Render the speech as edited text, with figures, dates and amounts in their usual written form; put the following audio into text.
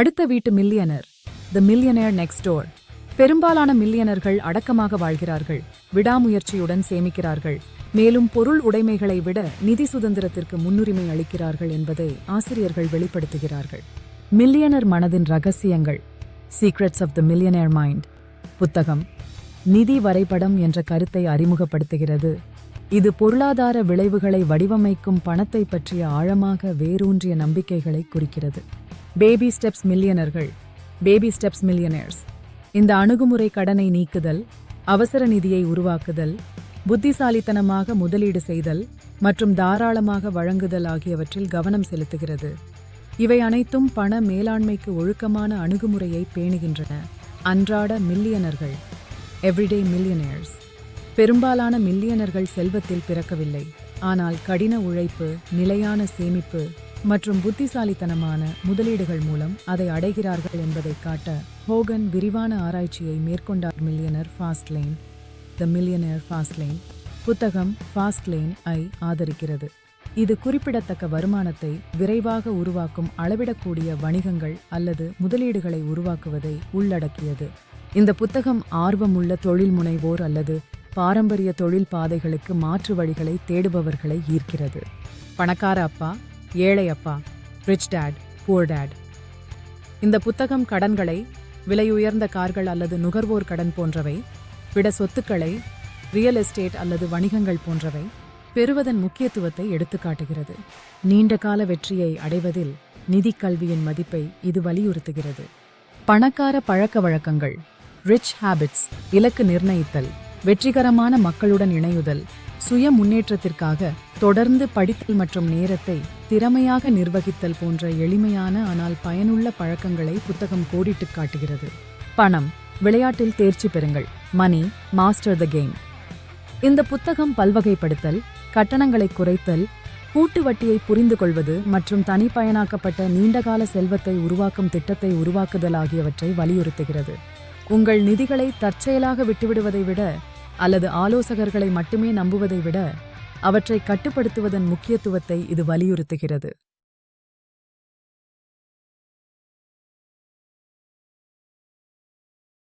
அடுத்த வீட்டு மில்லியனர், தி millionaire next door. பெரும்பாலான மில்லியனர்கள் அடக்கமாக வாழ்கிறார்கள், விடாமுயற்சியுடன் சேமிக்கிறார்கள், மேலும் பொருள் உடைமைகளை விட நிதி சுதந்திரத்திற்கு முன்னுரிமை அளிக்கிறார்கள் என்பதை ஆசிரியர்கள் வெளிப்படுத்துகிறார்கள். மில்லியனர் மனதின் ரகசியங்கள், secrets of the millionaire mind புத்தகம் நிதி வரைபடம் என்ற கருத்தை அறிமுகப்படுத்துகிறது. இது பொருளாதார விளைவுகளை வடிவமைக்கும் பணத்தை பற்றிய ஆழமாக வேரூன்றிய நம்பிக்கைகளை குறிக்கிறது. பேபி ஸ்டெப்ஸ் மில்லியனர்கள், பேபி ஸ்டெப்ஸ் மில்லியனர்ஸ். இந்த அணுகுமுறை கடனை நீக்குதல், அவசர நிதியை உருவாக்குதல், புத்திசாலித்தனமாக முதலீடு செய்தல் மற்றும் தாராளமாக வழங்குதல் ஆகியவற்றில் கவனம் செலுத்துகிறது. இவை அனைத்தும் பண மேலாண்மைக்கு ஒழுக்கமான அணுகுமுறையை பேணுகின்றன. அன்றாட மில்லியனர்கள், எவ்ரிடே மில்லியனர்ஸ். பெரும்பாலான மில்லியனர்கள் செல்வத்தில் பிறக்கவில்லை, ஆனால் கடின உழைப்பு, நிலையான சேமிப்பு மற்றும் புத்திசாலித்தனமான முதலீடுகள் மூலம் அதை அடைகிறார்கள் என்பதை காட்ட ஹோகன் விரிவான ஆராய்ச்சியை மேற்கொண்டார். மில்லியனர் ஃபாஸ்ட் லேன், தி மில்லியனர் ஃபாஸ்ட் லேன் புத்தகம் ஃபாஸ்ட் லேன் ஐ ஆதரிக்கிறது. இது குறிப்பிடத்தக்க வருமானத்தை விரைவாக உருவாக்கும் அளவிடக்கூடிய வணிகங்கள் அல்லது முதலீடுகளை உருவாக்குவதை உள்ளடக்கியது. இந்த புத்தகம் ஆர்வமுள்ள தொழில் முனைவோர் அல்லது பாரம்பரிய தொழில் பாதைகளுக்கு மாற்று வழிகளை தேடுபவர்களை ஈர்க்கிறது. பணக்கார அப்பா, ஏழை அப்பா, ரிச் டேட், புவர் டேட். இந்த புத்தகம் கடன்களை, விலையுயர்ந்த கார்கள் அல்லது நுகர்வோர் கடன் போன்றவை விட சொத்துக்களை, ரியல் எஸ்டேட் அல்லது வணிகங்கள் போன்றவை பெறுவதன் முக்கியத்துவத்தை எடுத்துக்காட்டுகிறது. நீண்டகால வெற்றியை அடைவதில் நிதி கல்வியின் மதிப்பை இது வலியுறுத்துகிறது. பணக்கார பழக்க வழக்கங்கள், ரிச் ஹேபிட்ஸ். இலக்கு நிர்ணயித்தல், வெற்றிகரமான மக்களுடன் இணையுதல், சுய முன்னேற்றத்திற்காக தொடர்ந்து படித்தல் மற்றும் நேரத்தை திறமையாக நிர்வகித்தல் போன்ற எளிமையான ஆனால் பயனுள்ள பழக்கங்களை புத்தகம் கோடிட்டுக் காட்டுகிறது. பணம், விளையாட்டில் தேர்ச்சி பெறுங்கள். மணி, மாஸ்டர் த கேம். இந்த புத்தகம் பல்வகைப்படுத்தல், கட்டணங்களை குறைத்தல், கூட்டு வட்டியை புரிந்து கொள்வது மற்றும் தனிப்பயனாக்கப்பட்ட நீண்டகால செல்வத்தை உருவாக்கும் திட்டத்தை உருவாக்குதல் ஆகியவற்றை வலியுறுத்துகிறது. உங்கள் நிதிகளை தற்செயலாக விட்டுவிடுவதை விட அல்லது ஆலோசகர்களை மட்டுமே நம்புவதை விட அவற்றை கட்டுப்படுத்துவதன் முக்கியத்துவத்தை இது வலியுறுத்துகிறது.